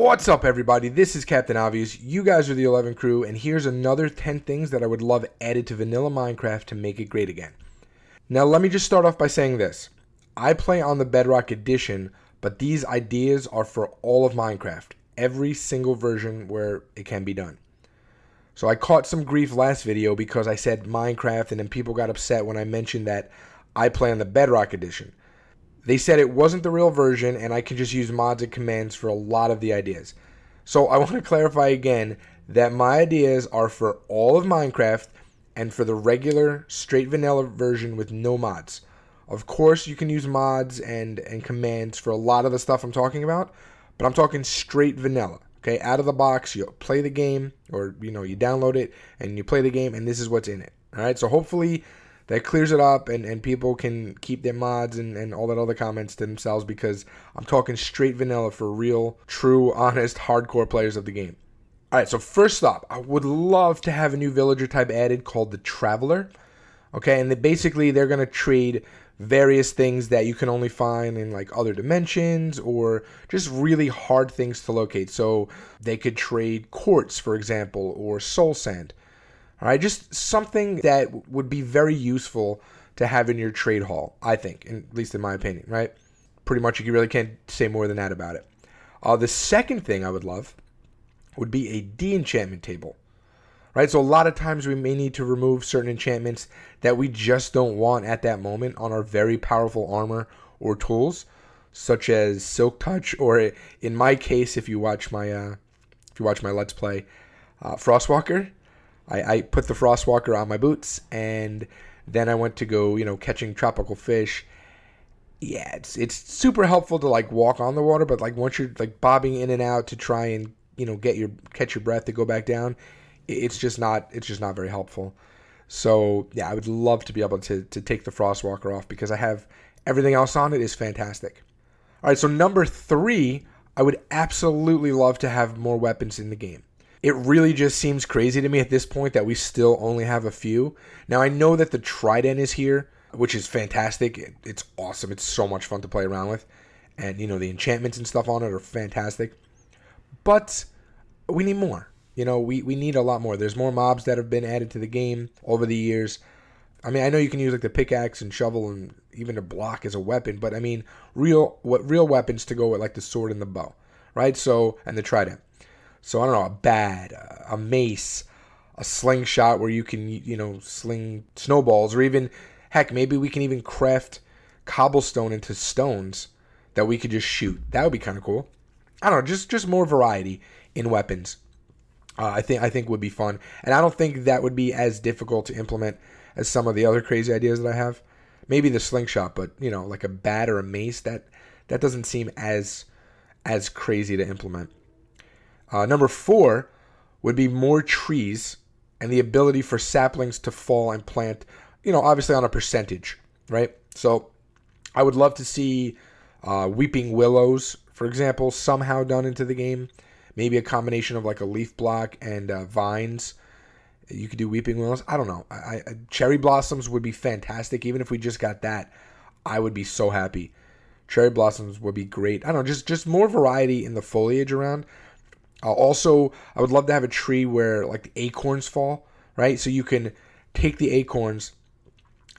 What's up, everybody? This is Captain Obvious. You guys are the 11 crew, and here's another 10 things that I would love added to vanilla Minecraft to make it great again. Now, let me just start off by saying this. I play on the Bedrock Edition, but these ideas are for all of Minecraft, every single version where it can be done. So I caught some grief last video because I said Minecraft, and then people got upset when I mentioned that I play on the Bedrock Edition. They said it wasn't the real version, and I can just use mods and commands for a lot of the ideas. So I want to clarify again that my ideas are for all of Minecraft and for the regular, straight vanilla version with no mods. Of course, you can use mods and commands for a lot of the stuff I'm talking about, but I'm talking straight vanilla. Okay, out of the box, you play the game, or you download it and you play the game, and this is what's in it. All right, so hopefully that clears it up and people can keep their mods and all that other comments to themselves, because I'm talking straight vanilla for real, true, honest, hardcore players of the game. All right, so first up, I would love to have a new villager type added called the Traveler. Okay, and basically they're going to trade various things that you can only find in like other dimensions or just really hard things to locate. So they could trade quartz, for example, or soul sand. All right, just something that would be very useful to have in your trade hall, I think, at least in my opinion, right? Pretty much you really can't say more than that about it. The second thing I would love would be a de-enchantment table, right? So a lot of times we may need to remove certain enchantments that we just don't want at that moment on our very powerful armor or tools, such as Silk Touch, or in my case, if you watch my Let's Play, Frostwalker. I put the Frostwalker on my boots, and then I went to go, catching tropical fish. Yeah, it's super helpful to like walk on the water, but like once you're like bobbing in and out to try and catch your breath to go back down, it's just not very helpful. So yeah, I would love to be able to take the Frostwalker off, because I have everything else on it is fantastic. All right, so number 3, I would absolutely love to have more weapons in the game. It really just seems crazy to me at this point that we still only have a few. Now, I know that the Trident is here, which is fantastic. It's awesome. It's so much fun to play around with. And, the enchantments and stuff on it are fantastic. But we need more. We need a lot more. There's more mobs that have been added to the game over the years. I mean, I know you can use like the pickaxe and shovel and even a block as a weapon, but I mean, real weapons to go with, like the sword and the bow, right? So, and the Trident. So, I don't know, a bat, a mace, a slingshot where you can, sling snowballs, or even, heck, maybe we can even craft cobblestone into stones that we could just shoot. That would be kind of cool. I don't know, just more variety in weapons. I think would be fun. And I don't think that would be as difficult to implement as some of the other crazy ideas that I have. Maybe the slingshot, but, like a bat or a mace, that doesn't seem as crazy to implement. Number 4 would be more trees and the ability for saplings to fall and plant, obviously on a percentage, right? So I would love to see weeping willows, for example, somehow done into the game. Maybe a combination of like a leaf block and vines. You could do weeping willows. I don't know. Cherry blossoms would be fantastic. Even if we just got that, I would be so happy. Cherry blossoms would be great. I don't know, just more variety in the foliage around. Also, I would love to have a tree where like the acorns fall, right? So you can take the acorns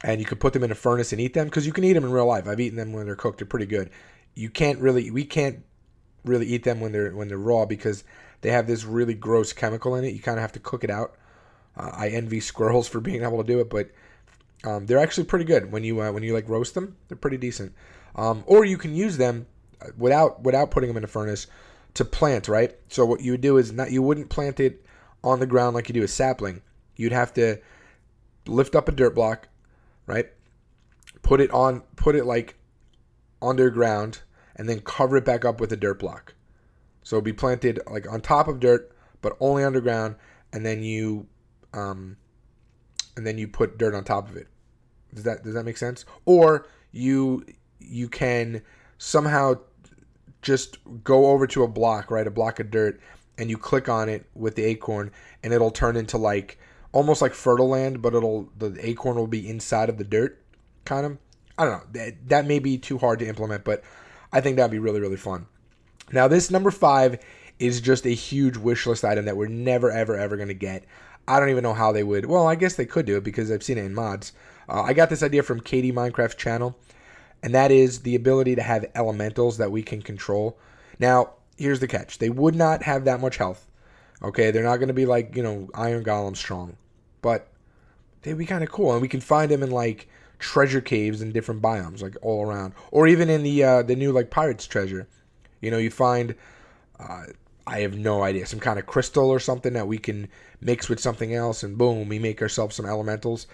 and you can put them in a furnace and eat them, because you can eat them in real life. I've eaten them when they're cooked; they're pretty good. We can't really eat them when they're raw, because they have this really gross chemical in it. You kind of have to cook it out. I envy squirrels for being able to do it, but they're actually pretty good when you like roast them. They're pretty decent. Or you can use them without putting them in a furnace to plant, right? So what you would do is you wouldn't plant it on the ground like you do a sapling. You'd have to lift up a dirt block, right? Put it like underground, and then cover it back up with a dirt block. So it'd be planted like on top of dirt, but only underground, and then you put dirt on top of it. Does that make sense? Or you can somehow just go over to a block, right? A block of dirt, and you click on it with the acorn, and it'll turn into like almost like fertile land, but the acorn will be inside of the dirt, kind of. I don't know. That may be too hard to implement, but I think that'd be really, really fun. Now, this number 5 is just a huge wish list item that we're never, ever, ever going to get. I don't even know how they would. Well, I guess they could do it because I've seen it in mods. I got this idea from Katie Minecraft's channel, and that is the ability to have elementals that we can control. Now, here's the catch. They would not have that much health. Okay, they're not going to be like, Iron Golem strong. But they'd be kind of cool. And we can find them in, like, treasure caves in different biomes, like, all around. Or even in the new, like, Pirates treasure. You find, I have no idea, some kind of crystal or something that we can mix with something else, and boom, we make ourselves some elementals.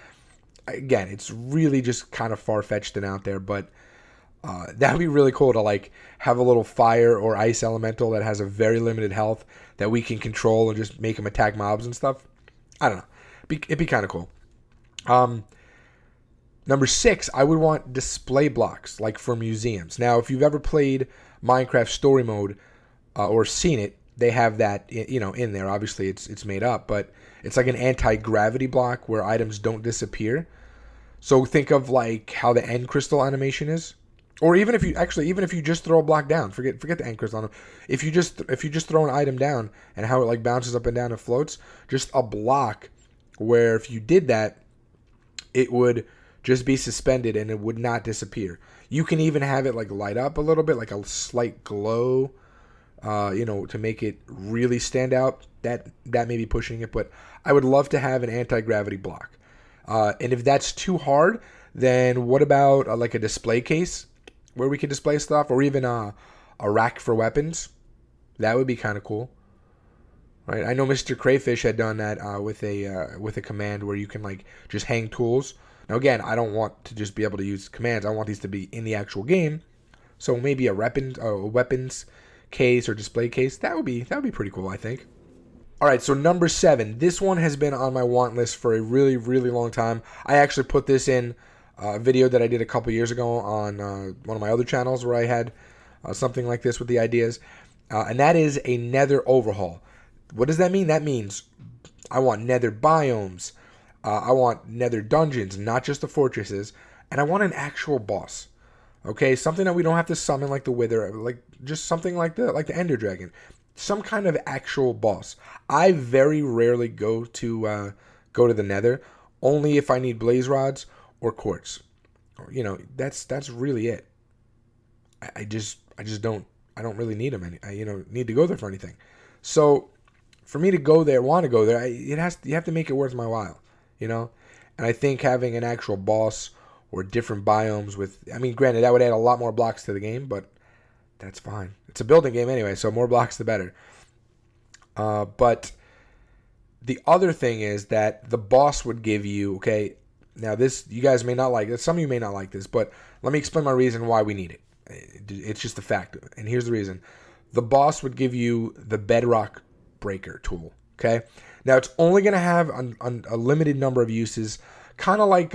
Again, it's really just kind of far-fetched and out there, but that would be really cool to, like, have a little fire or ice elemental that has a very limited health that we can control and just make them attack mobs and stuff. I don't know. It'd be kind of cool. Number 6, I would want display blocks, like for museums. Now, if you've ever played Minecraft Story Mode or seen it, they have that, in there. Obviously, it's made up, but it's like an anti-gravity block where items don't disappear. So think of like how the end crystal animation is. Or even if you just throw a block down, forget the end crystal. If you just throw an item down and how it like bounces up and down and floats, just a block where if you did that, it would just be suspended and it would not disappear. You can even have it like light up a little bit, like a slight glow, to make it really stand out. That may be pushing it, but I would love to have an anti-gravity block. And if that's too hard, then what about like a display case where we could display stuff, or even a rack for weapons? That would be kind of cool, right? I know Mr. Crayfish had done that with a command where you can like just hang tools. Now again, I don't want to just be able to use commands. I want these to be in the actual game. So maybe a weapons case or display case. That would be pretty cool, I think. All right, so number 7. This one has been on my want list for a really, really long time. I actually put this in a video that I did a couple years ago on one of my other channels where I had something like this with the ideas. And that is a nether overhaul. What does that mean? That means I want nether biomes. I want nether dungeons, not just the fortresses. And I want an actual boss. Okay, something that we don't have to summon like the Wither, like just something like the Ender Dragon. Some kind of actual boss. I very rarely go to the Nether, only if I need blaze rods or quartz. That's really it. I just don't really need them. Need to go there for anything. So for me to want to go there, you have to make it worth my while. And I think having an actual boss or different biomes granted, that would add a lot more blocks to the game, but that's fine. It's a building game anyway, so more blocks the better. But the other thing is that the boss would give you, okay, now this, you guys may not like this, some of you may not like this, but let me explain my reason why we need it. It's just a fact, and here's the reason. The boss would give you the Bedrock Breaker tool, okay? Now, it's only going to have a limited number of uses, kind of like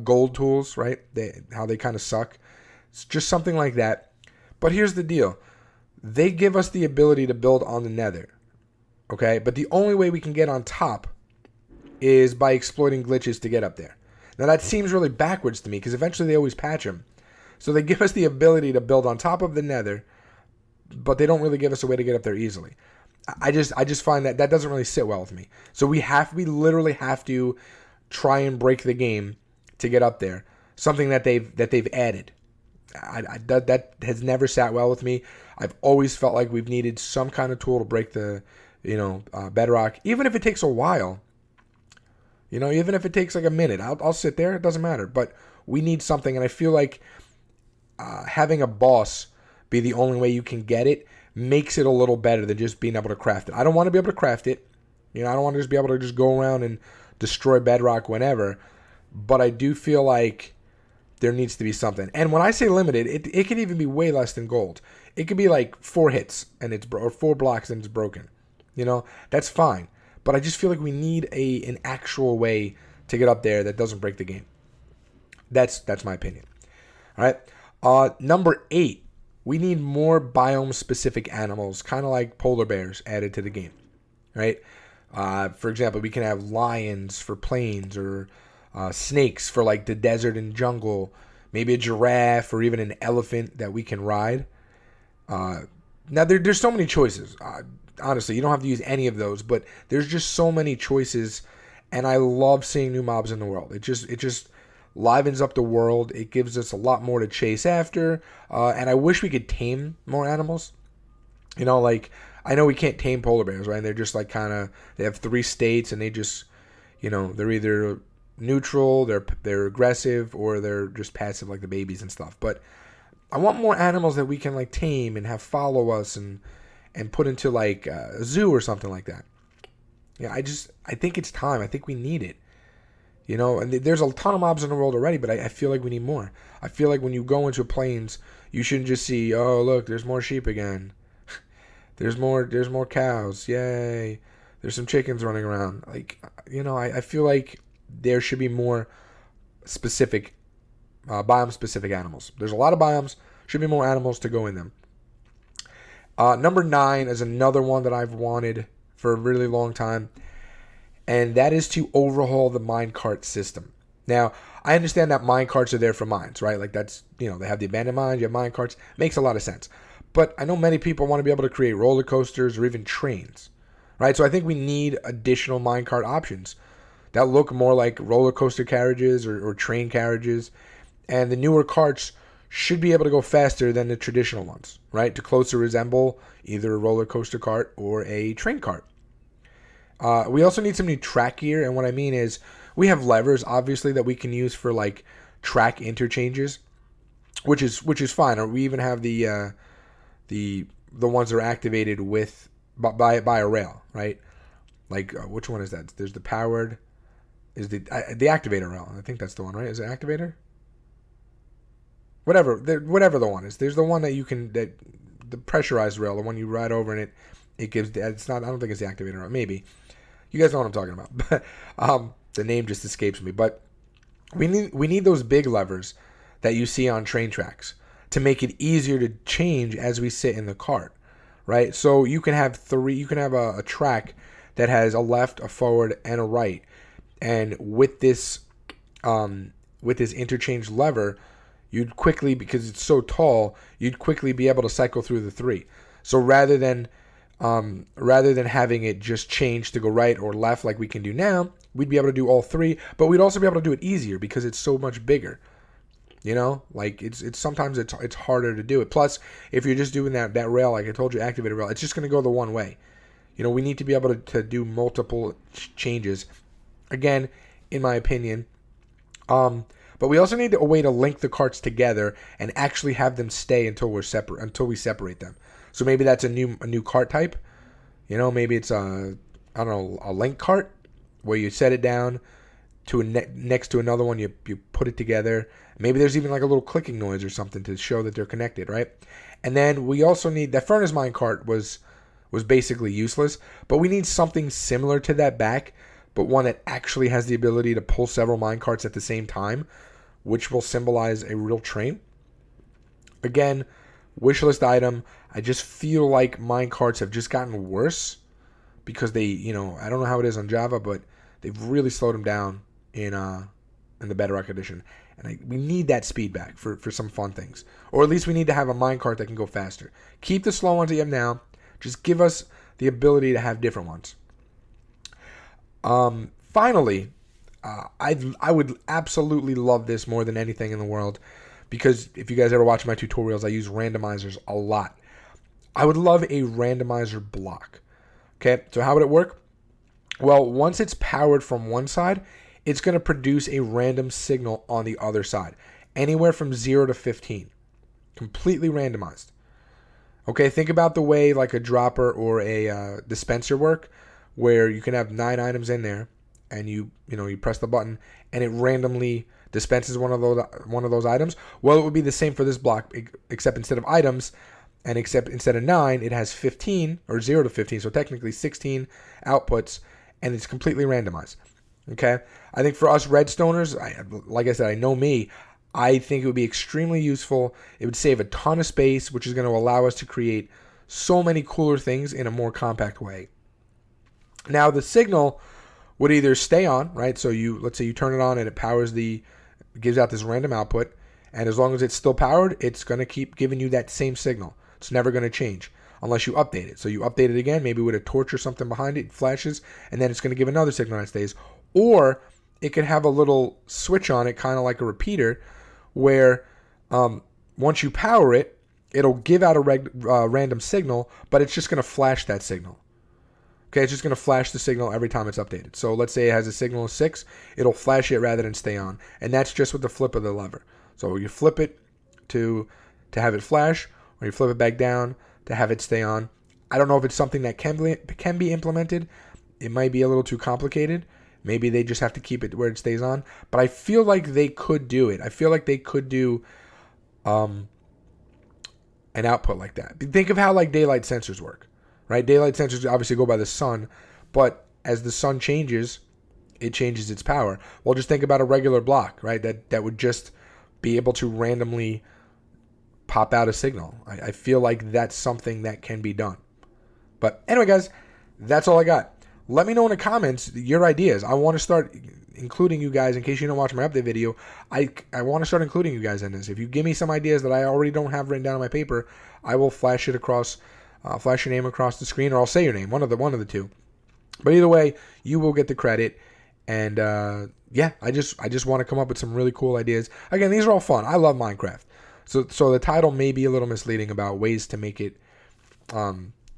gold tools, right? How they kind of suck. It's just something like that. But here's the deal. They give us the ability to build on the Nether, okay? But the only way we can get on top is by exploiting glitches to get up there. Now, that seems really backwards to me because eventually they always patch them. So they give us the ability to build on top of the Nether, but they don't really give us a way to get up there easily. I just find that doesn't really sit well with me. So we literally have to try and break the game to get up there. Something that they've added. That has never sat well with me. I've always felt like we've needed some kind of tool to break the bedrock, even if it takes a while. Even if it takes like a minute, I'll sit there. It doesn't matter. But we need something, and I feel like having a boss be the only way you can get it makes it a little better than just being able to craft it. I don't want to be able to craft it. I don't want to just be able to just go around and destroy bedrock whenever. But I do feel like there needs to be something. And when I say limited, it could even be way less than gold. It could be like 4 hits and or 4 blocks and it's broken. That's fine. But I just feel like we need an actual way to get up there that doesn't break the game. That's my opinion. All right. Number 8. We need more biome-specific animals, kind of like polar bears, added to the game, right? For example, we can have lions for plains, or snakes for like the desert and jungle, maybe a giraffe or even an elephant that we can ride. Now, there's so many choices. honestly, you don't have to use any of those, but there's just so many choices, and I love seeing new mobs in the world. It just livens up the world. It gives us a lot more to chase after, and I wish we could tame more animals. Like, I know we can't tame polar bears, right? And they're just like they have 3 states, and they just, they're either neutral, they're aggressive, or they're just passive like the babies and stuff. But I want more animals that we can like tame and have follow us and put into like a zoo or something like that. Yeah, I think it's time. I think we need it. And there's a ton of mobs in the world already, but I feel like we need more. I feel like when you go into plains, you shouldn't just see, oh look, there's more sheep again. There's more cows. Yay. There's some chickens running around. Like, I feel like there should be more specific, biome-specific animals. There's a lot of biomes. Should be more animals to go in them. Number 9 is another one that I've wanted for a really long time, and that is to overhaul the minecart system. Now, I understand that minecarts are there for mines, right? Like that's, they have the abandoned mines, you have minecarts. Makes a lot of sense. But I know many people want to be able to create roller coasters or even trains, right? So I think we need additional minecart options that look more like roller coaster carriages or train carriages. And the newer carts should be able to go faster than the traditional ones, right? To closer resemble either a roller coaster cart or a train cart. We also need some new track gear, and what I mean is we have levers, obviously, that we can use for like track interchanges, which is fine. Or we even have the ones that are activated with by a rail, right? Like which one is that? There's the powered, is the activator rail. I think that's the one, right? Is it activator? Whatever the one is. There's the one that you can the pressurized rail, the one you ride over and it gives. It's not. I don't think it's the activator rail. Maybe. You guys know what I'm talking about. But the name just escapes me. But we need those big levers that you see on train tracks to make it easier to change as we sit in the cart, right? So you can have a track that has a left, a forward, and a right, and with this interchange lever, you'd quickly, because it's so tall, you'd quickly be able to cycle through the 3. So rather than having it just change to go right or left like we can do now, we'd be able to do all 3, but we'd also be able to do it easier because it's so much bigger. Like it's sometimes it's harder to do it. Plus, if you're just doing that rail, like I told you, activated rail, it's just going to go the one way. We need to be able to do multiple changes. Again, in my opinion. But we also need a way to link the carts together and actually have them stay until we separate them. So maybe that's a new cart type. Maybe it's a link cart where you set it down to next to another one. You put it together. Maybe there's even like a little clicking noise or something to show that they're connected, right? And then we also need that furnace mine cart was basically useless, but we need something similar to that back, but one that actually has the ability to pull several mine carts at the same time, which will symbolize a real train. Again, wish list item. I just feel like mine carts have just gotten worse because they, I don't know how it is on Java, but they've really slowed them down in the Bedrock Edition. And we need that speed back for some fun things. Or at least we need to have a minecart that can go faster. Keep the slow ones that you have now. Just give us the ability to have different ones. Finally, I would absolutely love this more than anything in the world, because if you guys ever watch my tutorials, I use randomizers a lot. I would love a randomizer block. Okay, so how would it work? Well, once it's powered from one side, it's going to produce a random signal on the other side, anywhere from 0 to 15, completely randomized. Okay, think about the way like a dropper or a dispenser work, where you can have 9 items in there, and you press the button, and it randomly dispenses one of those items. Well, it would be the same for this block, except instead of items, and instead of 9, it has 15 or 0 to 15, so technically 16 outputs, and it's completely randomized. Okay, I think for us redstoners, like I said, I know me, I think it would be extremely useful. It would save a ton of space, which is going to allow us to create so many cooler things in a more compact way. Now, the signal would either stay on, right? So let's say you turn it on and it gives out this random output, and as long as it's still powered, it's going to keep giving you that same signal. It's never going to change. unless you update it. So you update it again, maybe with a torch or something behind it, flashes, and then it's going to give another signal that stays. Or it could have a little switch on it, kind of like a repeater, where once you power it, it'll give out a random signal, but it's just going to flash that signal. Okay, it's just going to flash the signal every time it's updated. So let's say it has a signal of 6, it'll flash it rather than stay on. And that's just with the flip of the lever. So you flip it to have it flash, or you flip it back down to have it stay on. I don't know if it's something that can be implemented. It might be a little too complicated. Maybe they just have to keep it where it stays on. But I feel like they could do it. I feel like they could do an output like that. Think of how like daylight sensors work, right? Daylight sensors obviously go by the sun, but as the sun changes, it changes its power. Well, just think about a regular block, right? That would just be able to randomly pop out a signal. I feel like that's something that can be done. But anyway, guys, that's all I got. Let me know in the comments your ideas. I want to start including you guys. In case you don't watch my update video, I want to start including you guys in this. If you give me some ideas that I already don't have written down on my paper, I will flash it across, flash your name across the screen, or I'll say your name, one of the two. But either way, you will get the credit. And yeah, I just want to come up with some really cool ideas. Again, these are all fun. I love Minecraft. So the title may be a little misleading about ways to make it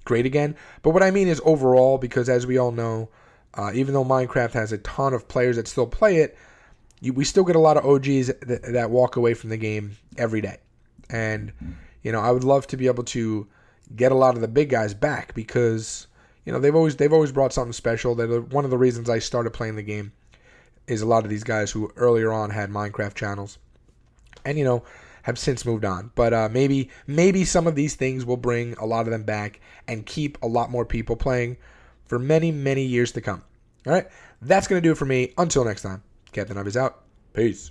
great again. But what I mean is overall, because as we all know, even though Minecraft has a ton of players that still play it, we still get a lot of OGs that walk away from the game every day. And, you know, I would love to be able to get a lot of the big guys back because, you know, they've always brought something special. One of the reasons I started playing the game is a lot of these guys who earlier on had Minecraft channels and, you know, have since moved on. But maybe some of these things will bring a lot of them back and keep a lot more people playing for many, many years to come. All right, that's going to do it for me. Until next time, Captain Ob is out. Peace.